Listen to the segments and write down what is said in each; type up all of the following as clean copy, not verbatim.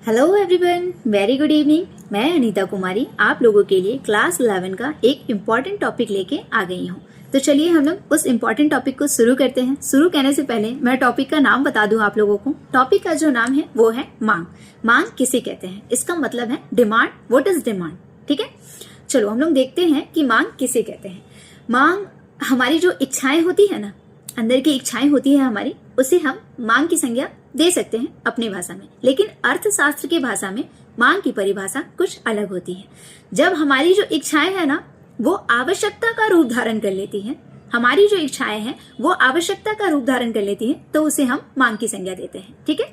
Hello everyone, very good evening. मैं अनीता कुमारी आप लोगों के लिए क्लास 11 का एक इम्पॉर्टेंट टॉपिक लेके आ गई हूँ। तो चलिए हम लोग उस इम्पॉर्टेंट टॉपिक को शुरू करते हैं। शुरू करने से पहले मैं टॉपिक का नाम बता दूं आप लोगों को। टॉपिक का जो नाम है वो है मांग। मांग किसे कहते हैं, इसका मतलब है डिमांड। व्हाट इज डिमांड, ठीक है। चलो हम लोग देखते हैं कि मांग किसे कहते हैं। मांग हमारी जो इच्छाएं होती है ना, अंदर की इच्छाएं होती है हमारी, उसे हम मांग की संज्ञा दे सकते हैं अपनी भाषा में। लेकिन अर्थशास्त्र की भाषा में मांग की परिभाषा कुछ अलग होती है। जब हमारी जो इच्छाएं है ना वो आवश्यकता का रूप धारण कर लेती हैं, हमारी जो इच्छाएं हैं वो आवश्यकता का रूप धारण कर लेती हैं, तो उसे हम मांग की संज्ञा देते हैं, ठीक है।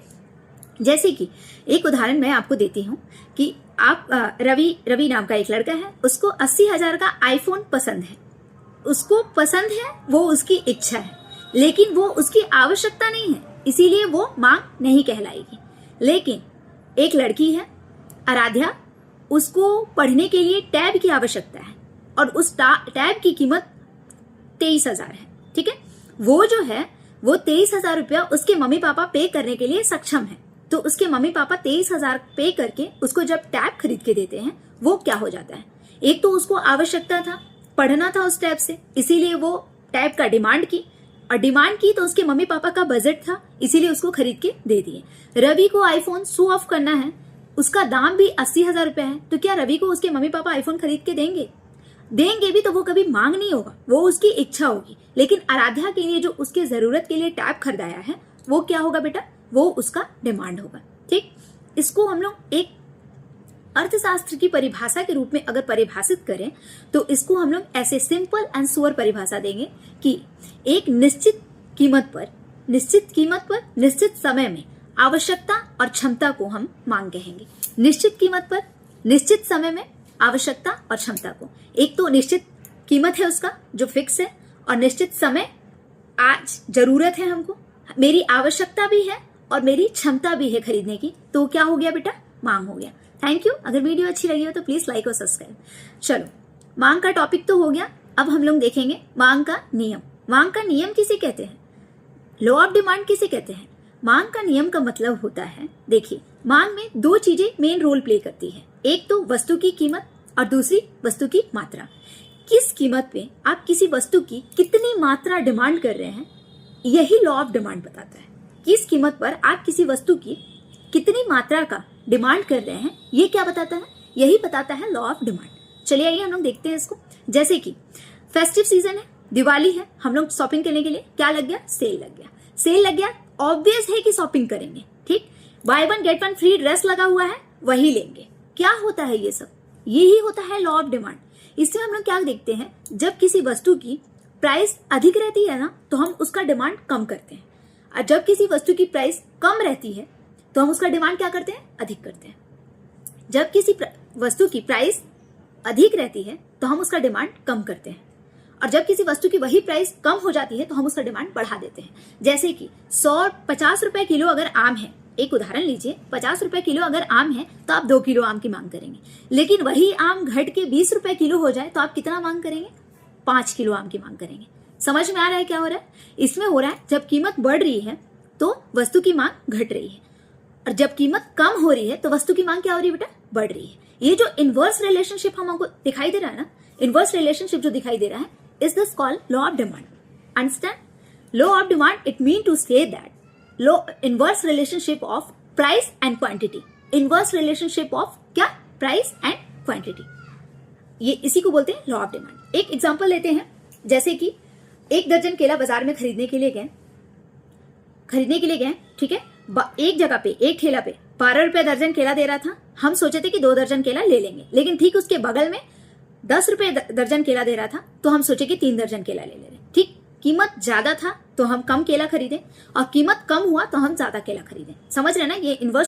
जैसे कि एक उदाहरण मैं आपको देती हूँ कि आप रवि नाम का एक लड़का है, उसको 80,000 का आईफोन पसंद है। उसको पसंद है, वो उसकी इच्छा है, लेकिन वो उसकी आवश्यकता नहीं है, इसीलिए वो मांग नहीं कहलाएगी। लेकिन एक लड़की है आराध्या, उसको पढ़ने के लिए टैब की आवश्यकता है और उस टैब की कीमत 23,000 है, ठीक है। वो जो है वो 23,000 रुपया उसके मम्मी पापा पे करने के लिए सक्षम है। तो उसके मम्मी पापा 23,000 पे करके उसको जब टैब खरीद के देते हैं, वो क्या हो जाता है, एक तो उसको आवश्यकता था, पढ़ना था उस टैब से, इसीलिए वो टैब का डिमांड की, और डिमांड की तो उसके मम्मी पापा का बजट था, इसीलिए उसको खरीद के दे दिए। रवि को आईफोन शो ऑफ करना है, उसका दाम भी 80,000 रुपए है, तो क्या रवि को उसके मम्मी पापा आईफोन खरीद के देंगे? देंगे भी तो वो कभी मांग नहीं होगा, वो उसकी इच्छा होगी। लेकिन आराध्या के लिए जो उसके जरूरत के लिए टैब खरीदाया है, वो क्या होगा बेटा, वो उसका डिमांड होगा, ठीक। इसको हम लोग एक अर्थशास्त्र की परिभाषा के रूप में अगर परिभाषित करें तो इसको हम लोग ऐसे सिंपल एंड सुअर परिभाषा देंगे कि एक निश्चित कीमत पर निश्चित समय में आवश्यकता और क्षमता को हम मांग कहेंगे। निश्चित कीमत पर निश्चित समय में आवश्यकता और क्षमता को, एक तो निश्चित कीमत है उसका जो फिक्स है, और निश्चित समय आज जरूरत है हमको, मेरी आवश्यकता भी है और मेरी क्षमता भी है खरीदने की, तो क्या हो गया बेटा, मांग हो गया। Thank you. अगर वीडियो अच्छी लगी हो तो प्लीज लाइक और सब्सक्राइब। चलो, मांग का टॉपिक तो हो गया, अब हम लोग देखेंगे मांग का नियम। मांग का नियम किसे कहते हैं, लॉ ऑफ डिमांड किसे कहते हैं। मांग का नियम का मतलब होता है, देखिए मांग में दो चीजें मेन रोल प्ले करती है, एक तो वस्तु की कीमत और दूसरी वस्तु की मात्रा। किस कीमत पे आप किसी वस्तु की कितनी मात्रा डिमांड कर रहे हैं, यही लॉ ऑफ डिमांड बताता है। किस कीमत पर आप किसी वस्तु की कितनी मात्रा का डिमांड कर रहे हैं, ये क्या बताता है, यही बताता है लॉ ऑफ डिमांड। चलिए आइए हम लोग देखते हैं इसको। जैसे कि फेस्टिव सीजन है, दिवाली है, हम लोग शॉपिंग करने के लिए क्या लग गया, सेल लग गया। सेल लग गया, ऑब्वियस है कि शॉपिंग करेंगे, ठीक। By one get one free dress लगा हुआ है, वही लेंगे। क्या होता है ये सब, यही होता है लॉ ऑफ डिमांड। इससे हम लोग क्या देखते हैं, जब किसी वस्तु की प्राइस अधिक रहती है ना, तो हम उसका डिमांड कम करते हैं, और जब किसी वस्तु की प्राइस कम रहती है तो हम उसका डिमांड क्या करते हैं, अधिक करते हैं। जब किसी वस्तु की प्राइस अधिक रहती है तो हम उसका डिमांड कम करते हैं, और जब किसी वस्तु की वही प्राइस कम हो जाती है तो हम उसका डिमांड बढ़ा देते हैं। जैसे कि 50 रुपए किलो अगर आम है, एक उदाहरण लीजिए, 50 रुपए किलो अगर आम है तो आप 2 किलो आम की मांग करेंगे। लेकिन वही आम घट के 20 रुपए किलो हो जाए तो आप कितना मांग करेंगे, 5 किलो आम की मांग करेंगे। समझ में आ रहा है क्या हो रहा है, इसमें हो रहा है जब कीमत बढ़ रही है तो वस्तु की मांग घट रही है, और जब कीमत कम हो रही है तो वस्तु की मांग क्या हो रही है बेटा, बढ़ रही है। ये जो इनवर्स रिलेशनशिप हमको दिखाई दे रहा है ना, इनवर्स रिलेशनशिप जो दिखाई दे रहा है, is this called law of demand. Understand, law of demand it mean to say that law inverse relationship of price and quantity. Inverse relationship of क्या, प्राइस एंड क्वांटिटी, ये इसी को बोलते हैं लॉ ऑफ डिमांड। एक example लेते हैं, जैसे कि 1 दर्जन केला बाजार में खरीदने के लिए गए, ठीक है। एक जगह पे, एक ठेला पे 12 रुपए दर्जन केला दे रहा था। हम सोचे थे कि 2 दर्जन केला ले लेंगे, लेकिन ठीक उसके बगल में 10 रुपए दर्जन केला दे रहा था, तो हम सोचे कि 3 दर्जन केला ले लें, ठीक। कीमत ज्यादा था तो हम कम केला खरीदे, और कीमत कम हुआ तो हम ज्यादा केला खरीदे। समझ रहे ना, ये इनवर्स